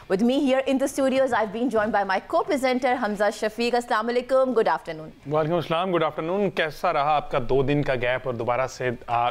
With me here in the studios, I've been joined by my co-presenter Hamza Shafiq. अस्सलाम वालेकुम, good afternoon. वालेकुम अस्सलाम, good afternoon. कैसा रहा आपका 2 दिन का गैप और दोबारा से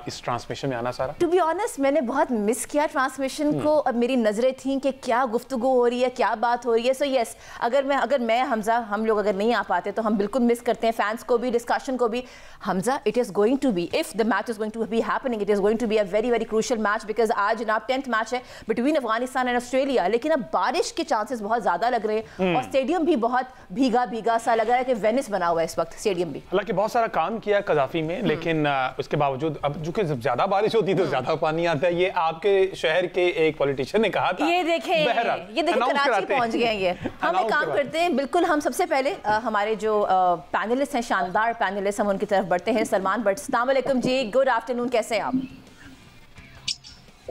इस ट्रांसमिशन में आना सारा? To be honest, मैंने बहुत मिस किया ट्रांसमिशन को। अब मेरी नज़रें थीं कि क्या गुफ्तगू हो रही है, क्या बात हो रही है। सो यस, अगर मैं हमजा हम लोग अगर नहीं आ पाते तो हम बिल्कुल मिस करते हैं फैंस को भी, डिस्कशन को भी। Hamza, it is going to be, if the match is going to be happening, it is going to be a very very crucial match, because आज जनाब 10th मैच है बिटवीन अफगानिस्तान एंड ऑस्ट्रेलिया। लेकिन अब बारिश के चांसेस बहुत ज़्यादा लग रहे हैं और स्टेडियम भी बहुत भीगा भीगा सा लग रहा है कि वेनिस बना हुआ है इस वक्त स्टेडियम भी। हालांकि बहुत सारा काम किया कजाफी में, लेकिन उसके बावजूद अब चूंकि जब ज्यादा बारिश होती है तो ज्यादा पानी आता है। ये आपके शहर के एक पॉलिटिशियन ने कहा था। ये देखें कराची पहुंच गए हैं ये। हम एक काम करते हैं, बिल्कुल हम सबसे पहले हमारे जो पैनलिस्ट हैं, शानदार पैनलिस्ट, हम उनकी तरफ बढ़ते हैं। सलमान भट्ट, अस्सलाम वालेकुम जी, गुड आफ्टरनून, कैसे हैं आप?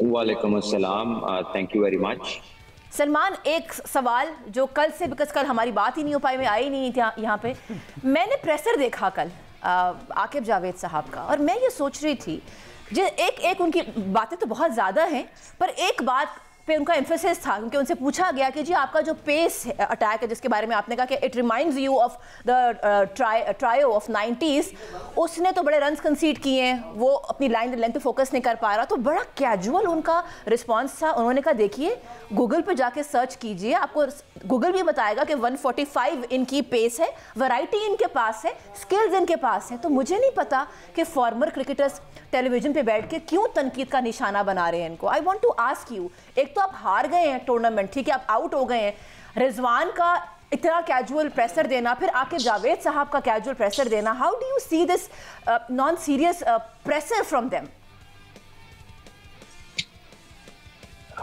वालेकुम अस्सलाम, thank you very much. Salman, एक सवाल जो कल से, बिकॉज कल हमारी बात ही नहीं हो पाई, मैं आई नहीं थी यहाँ पे। मैंने प्रेसर देखा कल आकिब जावेद साहब का, और मैं ये सोच रही थी जो एक उनकी बातें तो बहुत ज़्यादा हैं, पर एक बात पे उनका एम्फेसिस था, क्योंकि उनसे पूछा गया कि जी आपका जो पेस अटैक है जिसके बारे में आपने कहा कि it reminds you of the trio of 90s, उसने तो बड़े रन्स कंसीड किए हैं, वो अपनी लाइन लेंथ पे फोकस नहीं कर पा रहा। तो बड़ा कैजुअल उनका रिस्पांस था। उन्होंने कहा देखिए गूगल पे जाके सर्च कीजिए, आपको गूगल भी बताएगा कि 145 इनकी पेस है, वैरायटी इनके पास है, स्किल्स इनके पास है। तो मुझे नहीं पता कि फॉर्मर क्रिकेटर्स टेलीविजन पे बैठ के क्यों तनकीद का निशाना बना रहे हैं इनको। I want to ask you, एक तो आप हार गए हैं टूर्नामेंट, ठीक है, आप आउट हो गए हैं, रिजवान का इतना कैजुअल प्रेशर देना, फिर आके जावेद साहब का कैजुअल प्रेशर देना, how do you see this non serious pressure from them?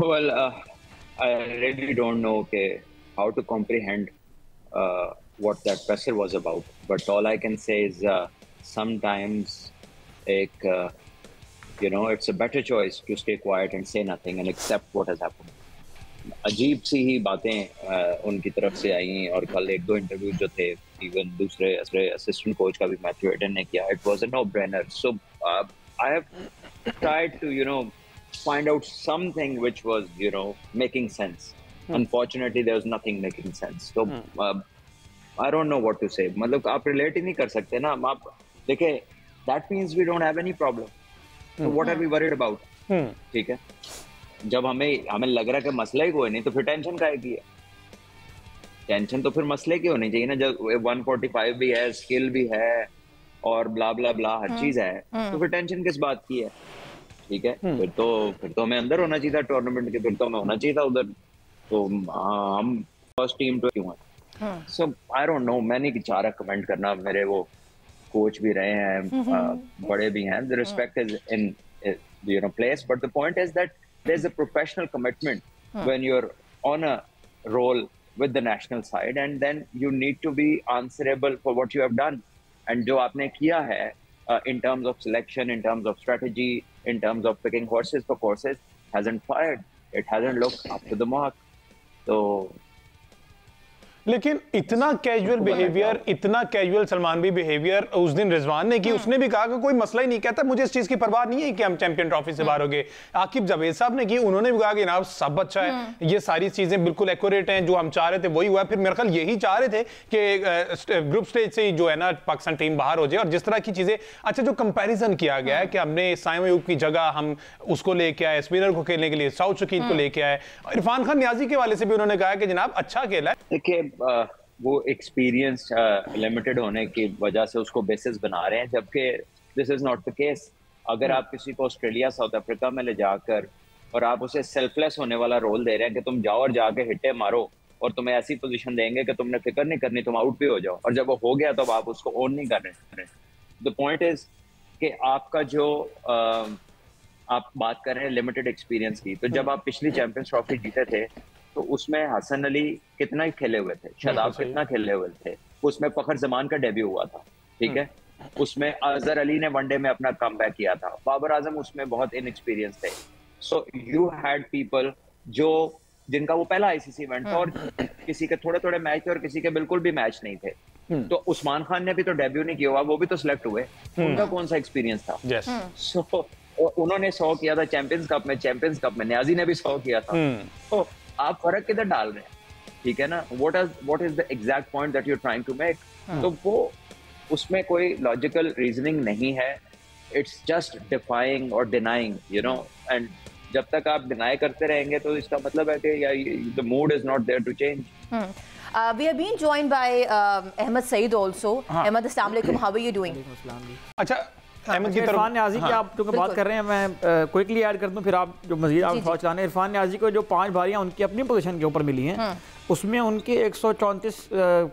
Well, I really don't know how to comprehend what that pressure was about. But all I can say is sometimes it's a better choice to stay quiet and say nothing and accept what has happened. अजीब सी ही बातें उनकी तरफ से आई, और कल 1-2 interview जो थे, even दूसरे असिस्टेंट कोच का भी मैथ्यू हेडन ने किया, it was a no brainer. So I have tried to find out something which was making sense. Unfortunately there was nothing making sense. So I don't know what to say. मतलब आप relate ही नहीं कर सकते ना। आप देखिए, that means we don't have any problem. So what are we worried about? ठीक है, जब हमें लग रहा है कि मसला ही कोई नहीं, तो फिर टेंशन काहे की है? टेंशन तो फिर मसले की होनी चाहिए ना। जब 145 भी है, स्किल भी है, और ब्ला ब्ला ब्ला हर चीज है, तो फिर टेंशन किस बात की है? ठीक है, फिर तो हमें अंदर होना चाहिए था टूर्नामेंट के, फिर तो हमें होना चाहिए था उधर। तो हम फर्स्ट टीम तो क्यों है? सो आई डोंट नो, मैं नहीं चाह रहा कमेंट करना। मेरे वो कोच भी रहे हैं, बड़े भी हैं, the respect is in place, but the point is that there is a professional commitment when you are on a role with the national side, and then you need to be answerable for what you have done. And जो आपने किया है in terms of selection, in terms of strategy, in terms of picking horses for courses, hasn't fired. It hasn't looked up to the mark. So लेकिन इतना casual Salman भी behaviour उस दिन रिजवान ने की। उसने भी कहा कि कोई मसला ही नहीं, कहता मुझे इस चीज की परवाह नहीं है कि हम चैंपियन ट्रॉफी से बाहर हो गए। आकिब जावेद साहब ने की, उन्होंने भी कहा कि जनाब सब अच्छा है, ये सारी चीजें बिल्कुल एक्यूरेट हैं, जो हम चाह रहे थे वही हुआ। फिर मेरे ख्याल यही चाह रहे थे कि ग्रुप स्टेज से जो है ना पाकिस्तान टीम बाहर हो जाए। और जिस तरह की चीजें, अच्छा जो कंपेरिजन किया गया है कि हमने साइम अयूब की जगह हम उसको लेके आए, स्पिनर को खेलने के लिए साउथ शकील को लेके आए। इरफान खान नियाजी के वाले से भी उन्होंने कहा कि जनाब अच्छा खेला है। देखिए, वो एक्सपीरियंस लिमिटेड होने की वजह से उसको बेसिस बना रहे हैं, जबकि this is not the case. अगर आप किसी को ऑस्ट्रेलिया, साउथ अफ्रीका में ले जाकर और आप उसे सेल्फलेस होने वाला रोल दे रहे हैं कि तुम जाओ और जाके हिट्टे मारो, और तुम्हें ऐसी पोजीशन देंगे कि तुमने फिक्र नहीं करनी, तुम आउट भी हो जाओ, और जब वो हो गया तो आप उसको ओन नहीं कर रहे। द पॉइंट इज कि आपका जो आप बात कर रहे हैं लिमिटेड एक्सपीरियंस की, तो जब आप पिछली चैंपियंस ट्रॉफी जीते थे तो उसमें हसन अली कितना ही खेले हुए थे, शादाब कितना खेले हुए थे, उसमें फखर जमान का डेब्यू हुआ था, ठीक है, उसमें अजहर अली ने वनडे में अपना कमबैक किया था, बाबर आजम उसमें बहुत इनएक्सपीरियंस थे। सो यू हैड पीपल जिनका वो पहला आईसीसी इवेंट था, और किसी के थोड़े थोड़े मैच थे और किसी के बिल्कुल भी मैच नहीं थे। तो उस्मान खान ने भी तो डेब्यू नहीं किया हुआ, वो भी तो सिलेक्ट हुए, उनका कौन सा एक्सपीरियंस था? सो उन्होंने 100 किया था चैंपियंस कप में, न्याजी ने भी 100 किया था। तो आप फर्क किधर डाल रहे हैं, ठीक है ना, what is the exact point that you are trying to make. तो वो उसमें कोई लॉजिकल रीजनिंग नहीं है, इट्स जस्ट डिफाइंग और डिनाइंग, यू नो, एंड जब तक आप डिनाई करते रहेंगे तो इसका मतलब है कि the mood is not there to change. We have been joined by Ahmed Saeed also. Ahmed, अस्सलाम वालेकुम, how are you doing? अच्छा, अहमद की तरफ इरफान न्याज़ी की आप क्योंकि बात कर रहे हैं, मैं क्विकली ऐड कर दूं, फिर आप जो मजीद आप थॉट चलाने। इरफान न्याज़ी को जो 5 बारियां उनकी अपनी पोजीशन के ऊपर मिली हैं, उसमें उनके 134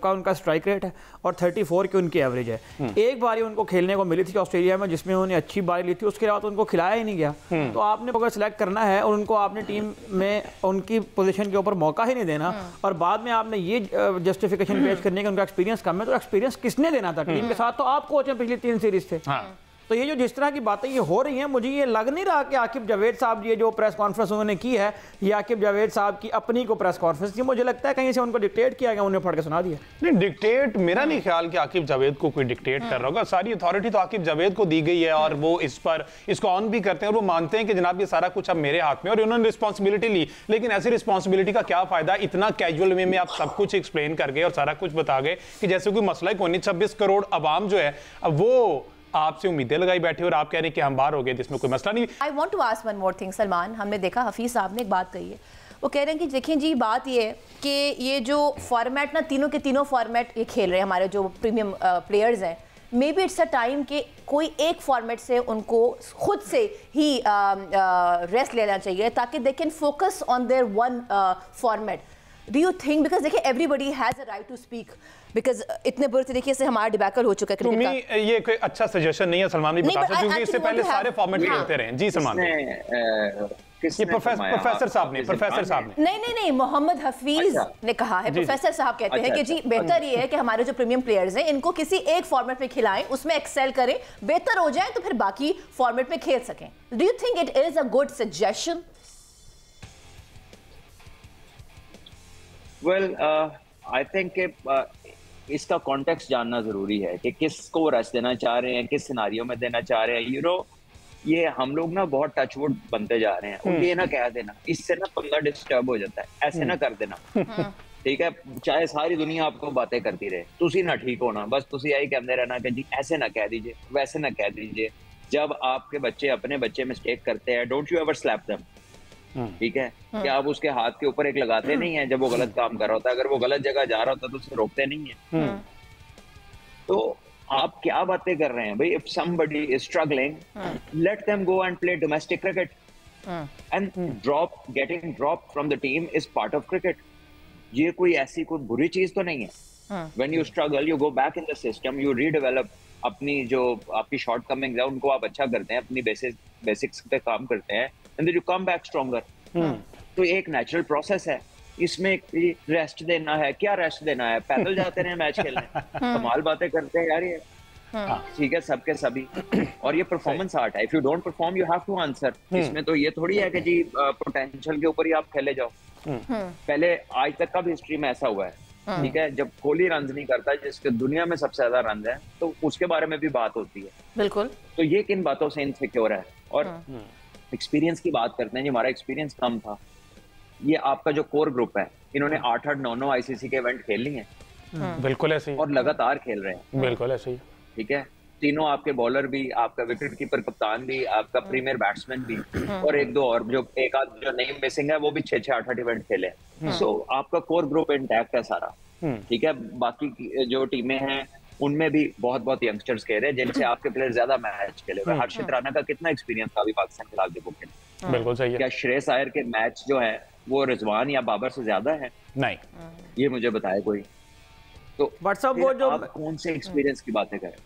का उनका स्ट्राइक रेट है और 34 की उनकी एवरेज है। एक बारी उनको खेलने को मिली थी ऑस्ट्रेलिया में, जिसमें उन्होंने अच्छी बारी ली थी, उसके बाद उनको खिलाया ही नहीं गया। तो आपने अगर सिलेक्ट करना है और उनको आपने टीम में उनकी पोजीशन के ऊपर मौका ही नहीं देना, और बाद में आपने ये जस्टिफिकेशन पेश करने का उनका एक्सपीरियंस कम है, तो एक्सपीरियंस किसने देना था टीम के साथ? तो आप कोच हैं पिछली 3 सीरीज से। तो ये जो जिस तरह की बातें ये हो रही हैं, मुझे ये लग नहीं रहा कि आकिब जावेद साहब ये जो प्रेस कॉन्फ्रेंस उन्होंने की है, ये आकिब जावेद साहब की अपनी को प्रेस कॉन्फ्रेंस थी। मुझे लगता है कहीं से उनको डिक्टेट किया गया, उन्हें पढ़ के सुना दिया। नहीं, डिक्टेट मेरा नहीं ख्याल कि आकिब जावेद को कोई डिक्टेट कर रहा होगा। सारी अथॉरिटी तो आकिब जावेद को दी गई है और वो इस पर इसको ऑन भी करते हैं और वो मानते हैं कि जनाब ये सारा कुछ अब मेरे हाथ में, और उन्होंने रिस्पॉन्सिबिलिटी ली। लेकिन ऐसी रिस्पॉन्सिबिलिटी का क्या फायदा, इतना कैजुअल वे में आप सब कुछ एक्सप्लेन कर गए और सारा कुछ बता गए कि जैसे कोई मसला ही कोई नहीं। 26 करोड़ अवाम जो है, अब वो आपसे उम्मीदें लगाई बैठे और आप कह रहे हैं कि हम बाहर हो गए, जिसमें कोई मसला नहीं। I want to ask one more thing Salman, हमने देखा हफीज़ साहब ने एक बात कही है, वो कह रहे हैं कि देखें जी, बात ये है कि ये जो फॉर्मेट ना, तीनों के तीनों फॉर्मेट ये खेल रहे हैं हमारे जो प्रीमियम प्लेयर्स हैं, may be it's a time कि कोई एक फॉर्मेट से उनको खुद से ही रेस्ट लेना चाहिए ताकि they can focus on their one format. Do you think, because देखिए everybody has a right to speak, because इतने बुरे तरीके से हमारा डिबैकल हो चुका है क्रिकेट का। ये कोई अच्छा सजेशन नहीं है सलमान भी बता सकते, क्योंकि इससे पहले सारे फॉर्मेट खेलते रहे। जी सलमान, ये प्रोफेसर साहब ने नहीं, मोहम्मद हफीज ने कहा है। प्रोफेसर साहब कहते हैं कि जी बेहतर ये है कि हमारे जो प्रीमियम प्लेयर्स हैं इनको किसी एक फॉर्मेट में खिलाएं, उसमें एक्सेल करें, बेहतर हो जाए तो फिर बाकी फॉर्मेट में खेल सकें। Do you think it is a good suggestion? Well, I think इसका कॉन्टेक्स्ट जानना जरूरी है कि किसको रेस्ट देना चाह रहे हैं, किस सिनारियो में देना चाह रहे हैं। यू नो, ये हम लोग ना बहुत टचवुड बनते जा रहे हैं। उनको ये ना कह देना, इससे ना बंदा डिस्टर्ब हो जाता है, ऐसे ना कर देना, ठीक है, चाहे सारी दुनिया आपको बातें करती रहे, तुसी ना ठीक होना, बस तुसी यही कहते रहना कि जी ऐसे ना कह दीजिए, वैसे ना कह दीजिए। जब आपके बच्चे अपने बच्चे मिस्टेक करते हैं, don't you ever slap them, ठीक है, कि आप उसके हाथ के ऊपर एक लगाते नहीं है जब वो गलत काम कर रहा होता है। अगर वो गलत जगह जा रहा होता है तो उसे रोकते नहीं है। तो आप क्या बातें कर रहे हैं भाई? If somebody is struggling, let them go and play domestic cricket, and getting drop from the team is part of cricket. ये कोई ऐसी कोई बुरी चीज तो नहीं है। When you struggle, you go back in the system, you redevelop अपनी जो आपकी शॉर्टकमिंग्स है उनको आप अच्छा करते हैं, अपनी बेसिक्स पे काम करते हैं, and then you come back stronger. तो एक नेचुरल प्रोसेस है, इसमें रेस्ट देना है, क्या रेस्ट देना है? पैदल जाते रहे मैच खेलने, कमाल बातें करते हैं यार ये, ठीक है, सबके सभी। और ये परफॉर्मेंस आर्ट है, if you don't perform you have to answer. इसमें तो ये थोड़ी है कि जी पोटेंशियल के ऊपर ही आप खेले जाओ। पहले आज तक का भी हिस्ट्री में ऐसा हुआ है, ठीक है, जब कोहली रन नहीं करता, जिसके दुनिया में सबसे ज्यादा रन है, तो उसके बारे में भी बात होती है। बिल्कुल। तो ये किन बातों से इनसिक्योर है? और एक्सपीरियंस की बात करते हैं जी, हमारा एक्सपीरियंस कम था। ये आपका जो कोर ग्रुप है, इन्होंने 8-8, 9-9 आईसीसी के इवेंट खेल लिए हैं। बिल्कुल ऐसे ही, और लगातार खेल रहे हैं। बिल्कुल ऐसे ही, ठीक है, तीनों आपके बॉलर भी, आपका विकेट कीपर कप्तान भी, आपका प्रीमियर बैट्समैन भी, और एक दो और जो एक आध जो नेम मिसिंग है वो भी 6-6, 8-8 इवेंट खेले। सो आपका कोर ग्रुप इंटैक्ट है सारा, ठीक है। बाकी जो टीमें हैं उनमें भी बहुत यंगस्टर्स खेल रहे हैं, जिनसे आपके प्लेयर ज्यादा मैच खेले हुए। हर्षित राणा का कितना एक्सपीरियंस था अभी पाकिस्तान के खिलाफ जब वो खेले? बिल्कुल सही है। क्या श्रेयस अय्यर के मैच जो है वो रिजवान या बाबर से ज्यादा है? नहीं, ये मुझे बताए कोई। तो व्हाट्सएप वो जो आप कौन से एक्सपीरियंस की बातें करें?